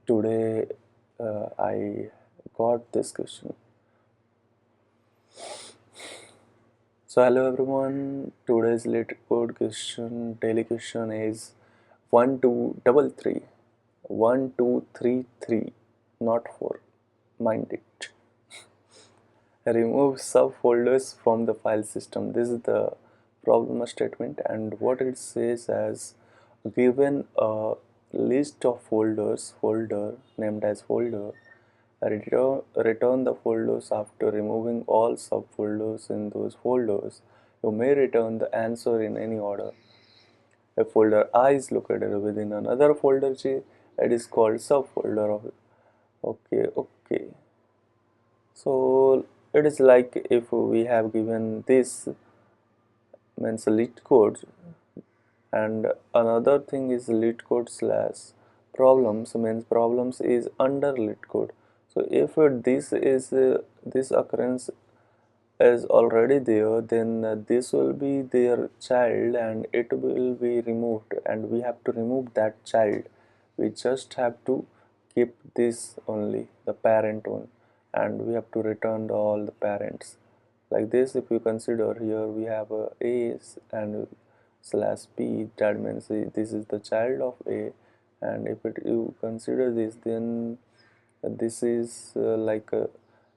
Today I got this question. So hello everyone, today's Leetcode question, daily question is 1233, 1233, not 4, mind it. Remove subfolders from the file system. This is the problem statement, and what it says as given a list of folder named as folder, return the folders after removing all subfolders in those folders. You may return the answer in any order. If folder I is located within another folder J, it is called subfolder of. Okay. So it is like if we have given this means Leetcode, and another thing is Leetcode slash problems means problems is under Leetcode. So if this occurrence is already there, then this will be their child and it will be removed, and we have to remove that child. We just have to keep this only, the parent one, and we have to return all the parents. Like this, if you consider here we have a and slash b, that means this is the child of a, and if you consider this, then this is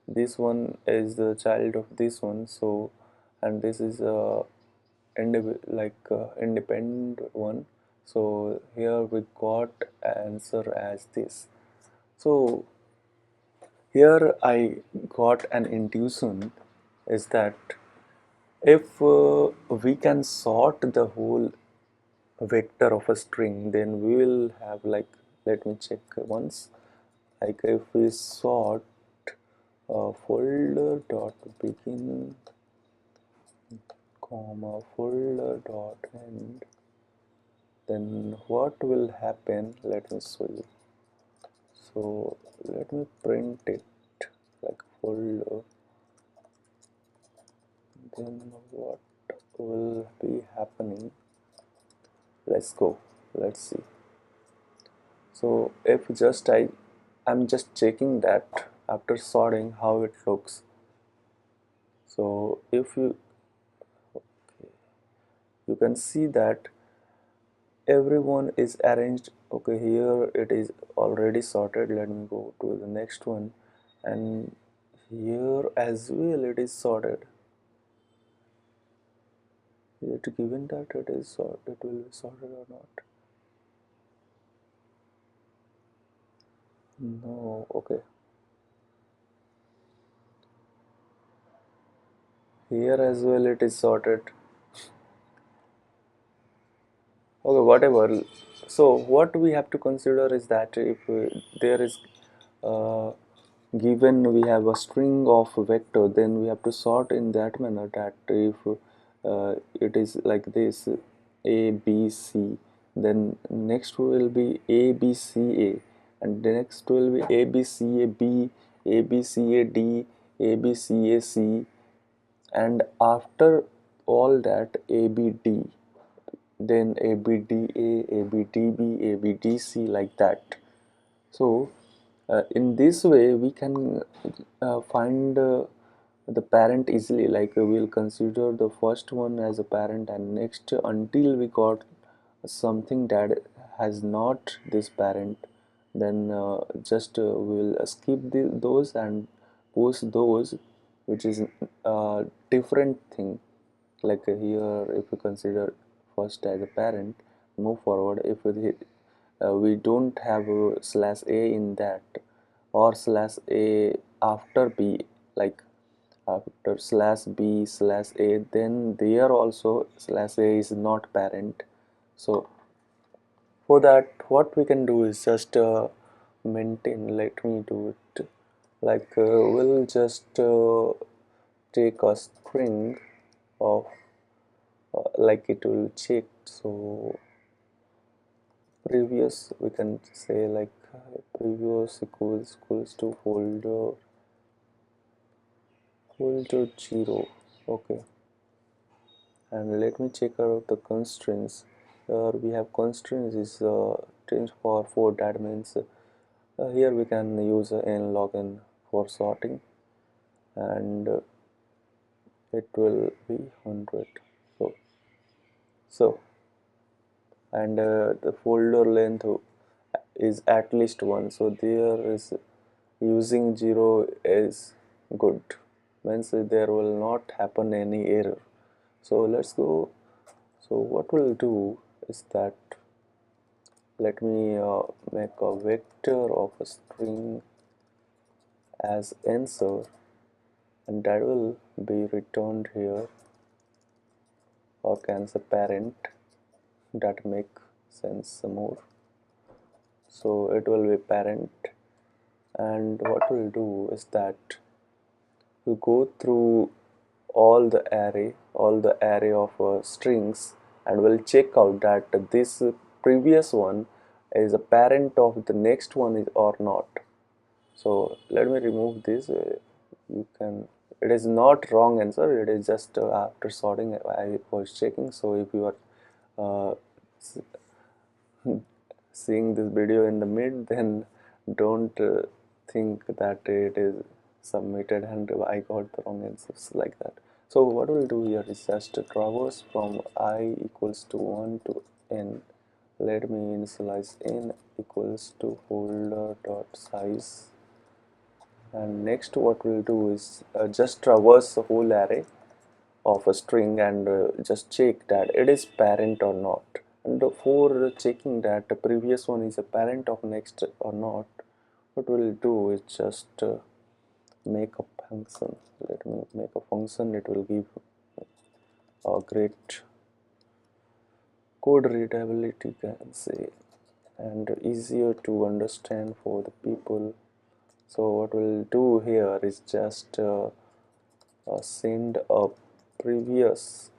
this one is the child of this one. So and this is independent one. So here we got answer as this. So here I got an intuition is that if we can sort the whole vector of a string, then we will have, like, let me check once, like if we sort folder dot begin comma folder dot end, then what will happen, let me show you. So let me print it like folder, then what will be happening, let's go, let's see. So if just I'm just checking that after sorting how it looks. So if you can see that everyone is arranged. Okay, here it is already sorted. Let me go to the next one, and here as well it is sorted. Is it given that it is sorted, it will be sorted or not? No. Okay, here as well it is sorted. Okay, whatever. So what we have to consider is that if there is given we have a string of vector, then we have to sort in that manner that if it is like this a b c, then next will be a b c a, and the next will be a b c a b, a b c a d, a b c a c, and after all that a b d, then a b d a, a b d b, a b d c, like that. So in this way we can find the parent easily, like we'll consider the first one as a parent, and next until we got something that has not this parent, then just we'll skip those and post those which is different thing. Like here if we consider first as a parent, move forward, if we don't have a slash a in that, or slash a after b, like after slash b slash a, then there also slash a is not parent. So for that what we can do is just maintain, let me do it, like we'll just take a string of like it will check. So previous, we can say like previous equals to folder 0. Okay, and let me check out the constraints. Here we have constraints is strings for 4, that means Here we can use n log n for sorting, and it will be 100. So and the folder length is at least 1, so there is using 0 is good, means there will not happen any error. So let's go. So what we'll do is that, let me make a vector of a string as answer, and that will be returned here, or can say parent, that make sense more. So it will be parent, and what we'll do is that we'll go through all the array of strings, and we'll check out that this previous one is a parent of the next one is or not. So let me remove this. You can, it is not wrong answer, it is just after sorting I was checking. So if you are uh, seeing this video in the mid, then don't think that it is submitted and I got the wrong answers like that. So what we'll do here is just traverse from I equals to 1 to n. Let me initialize n equals to folder dot size, and next what we'll do is just traverse the whole array of a string, and just check that it is parent or not. And for checking that the previous one is a parent of next or not, what we'll do is just make a function. Let me make a function. It will give a great code readability, can say, and easier to understand for the people. So what we'll do here is just send a previous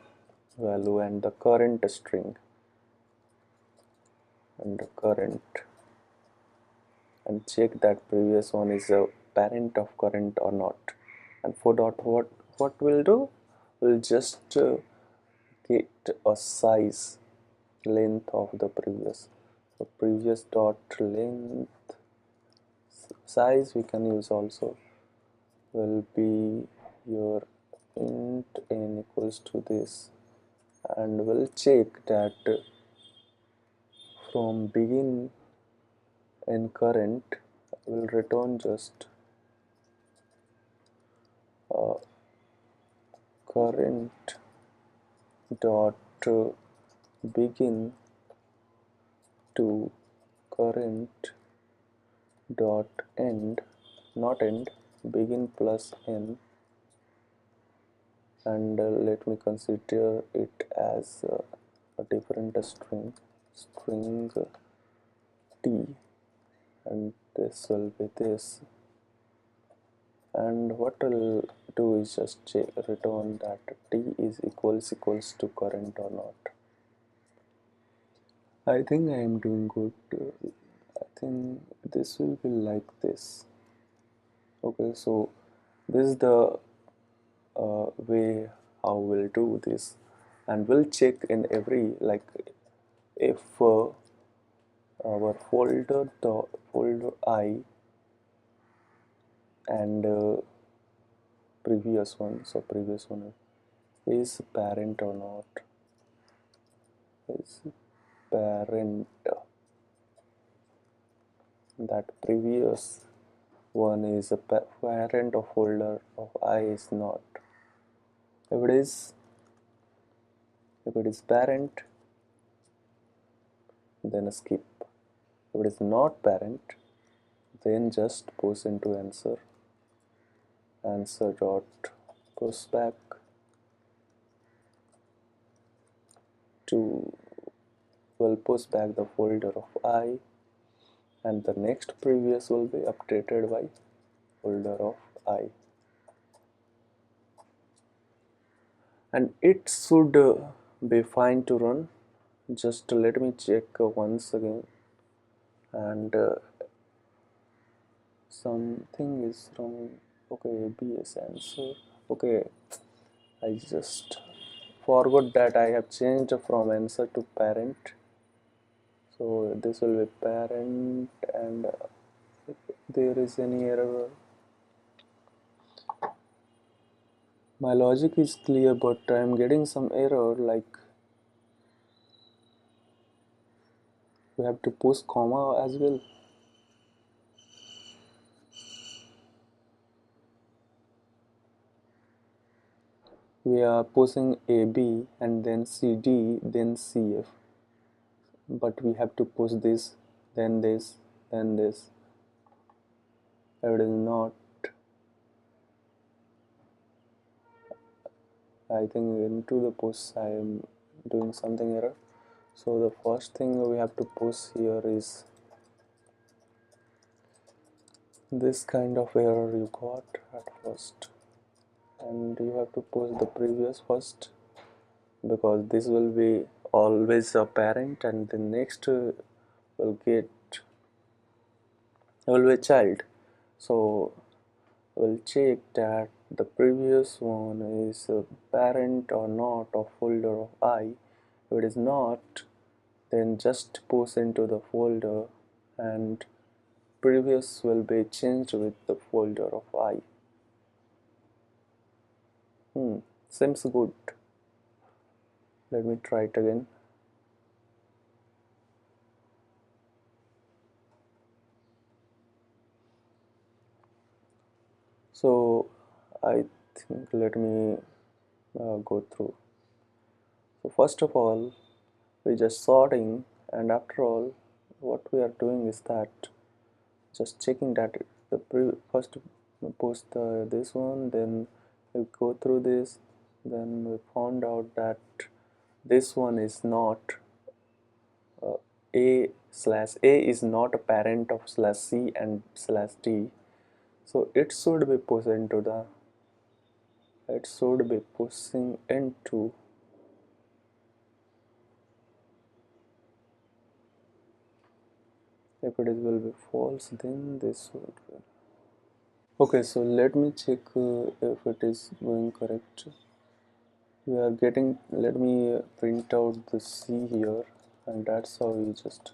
value and the current string, and the current, and check that previous one is a parent of current or not. And for dot what we'll do, we'll just get a size length of the previous. So previous dot length size we can use also will be your int n equals to this, and we'll check that from begin and current will return just uh, current dot begin to current dot end, not end, begin plus n, and let me consider it as a different string t, and this will be this. And what I'll do is just check, return that t is equals to current or not. I think I am doing good. I think this will be like this. Okay, so this is the way how we'll do this, and we'll check in every, like, if our folder I and previous one, so previous one is parent or not, is parent, that previous one is a parent of folder of I is not. If it is parent, then skip. If it is not parent, then just push into answer dot push back to, will push back the folder of I, and the next previous will be updated by folder of I, and it should be fine to run. Just let me check once again, and something is wrong. Okay, ABS answer. Okay, I just forgot that I have changed from answer to parent. So this will be parent, and there is any error. My logic is clear, but I'm getting some error, like we have to post comma as well. We are posting AB and then CD, then CF. But we have to post this, then this, then this. It is not. I think into the post I am doing something error. So the first thing we have to post here is this kind of error you got at first, and you have to post the previous first, because this will be always a parent, and the next will get will be a child. So we'll check that the previous one is a parent or not of folder of I. If it is not, then just post into the folder, and previous will be changed with the folder of I. Seems good. Let me try it again. So I think let me go through. So first of all, we just sorting, and after all, what we are doing is that just checking that the first post this one, then we go through this, then we found out that this one is not a is not a parent of slash c and slash d, so it should be pushed into the it should be pushing into if it is will be false, then this would be okay. So let me check if it is going correct. We are getting, let me print out the C here, and that's how we just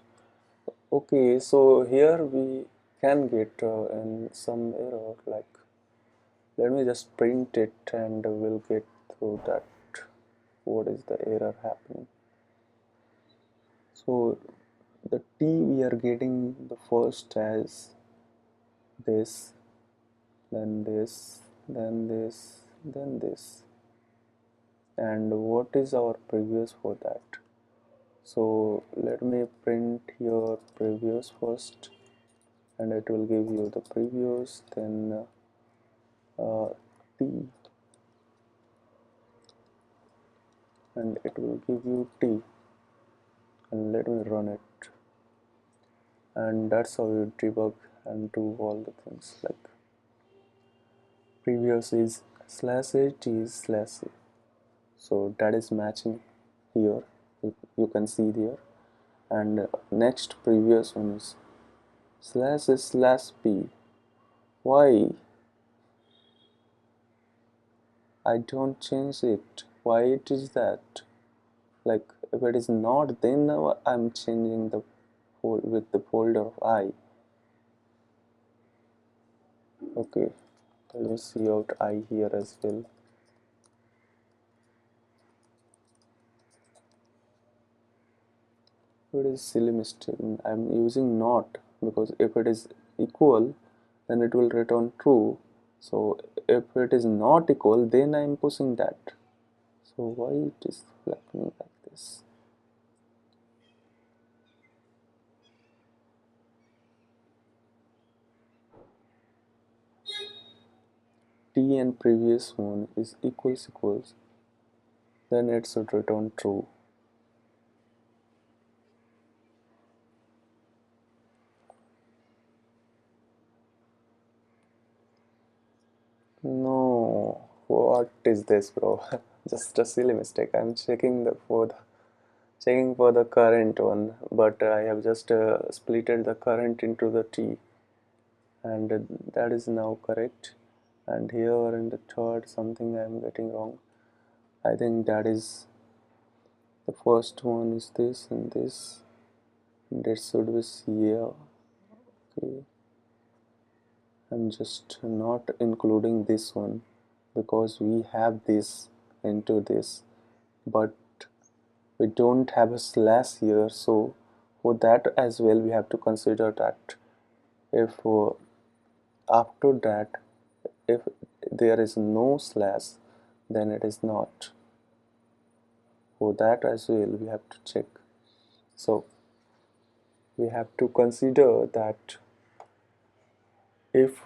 okay. So here we can get in some error, like let me just print it and we'll get through that what is the error happening. So the T we are getting the first as this, then this, then this, then this, and what is our previous for that? So let me print here previous first, and it will give you the previous, then T, and it will give you T, and let me run it, and that's how you debug and do all the things. Like previous is slash a, T is slash a, so that is matching here, you can see there, and next previous one is slash p. Why I don't change it? Why it is that? Like if it is not, then I'm changing the with the folder of I. Okay, let me see out I here as well. It is silly mistake. I'm using not, because if it is equal, then it will return true. So if it is not equal, then I'm pushing that. So why it is happening like this? T and previous one is equals, then it should return true. No, what is this, bro? Just a silly mistake. I'm checking for the current one, but I have just splitted the current into the T, and that is now correct. And here in the third, something I'm getting wrong. I think that is the first one is this and this. That should be here. Okay. I'm just not including this one because we have this into this, but we don't have a slash here, so for that as well we have to consider that if after that if there is no slash, then it is not. For that as well we have to check. So we have to consider that if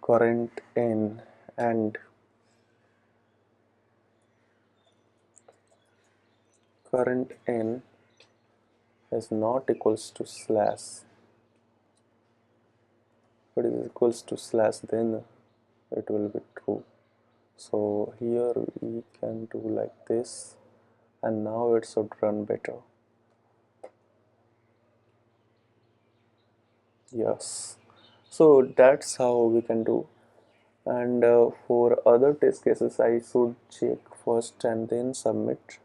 current n and current n is not equals to slash, if it is equals to slash, then it will be true. So here we can do like this, and now it should run better. Yes, so that's how we can do. And for other test cases I should check first and then submit.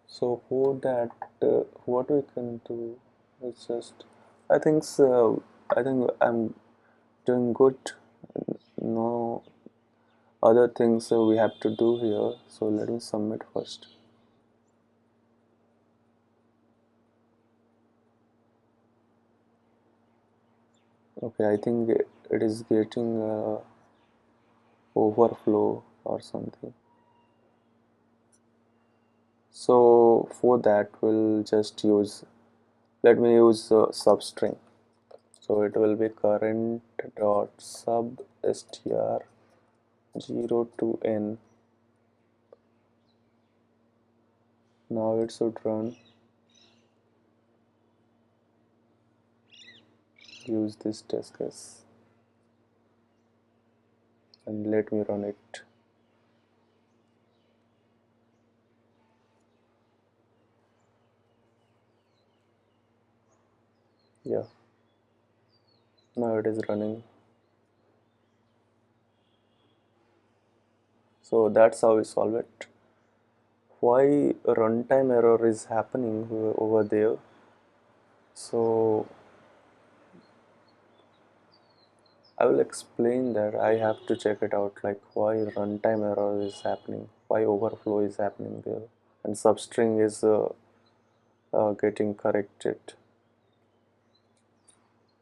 So for that what we can do is just, I think so, I think I'm doing good. No other things we have to do here, so let me submit first. Okay, I think it is getting overflow or something. So for that we'll just use, let me use substring. So it will be current dot sub str 0 to n. Now it should run. Use this test case and let me run it. Yeah, now it is running. So that's how we solve it. Why runtime error is happening over there? So I will explain that. I have to check it out, like why runtime error is happening, why overflow is happening there, and substring is getting corrected.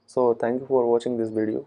So thank you for watching this video.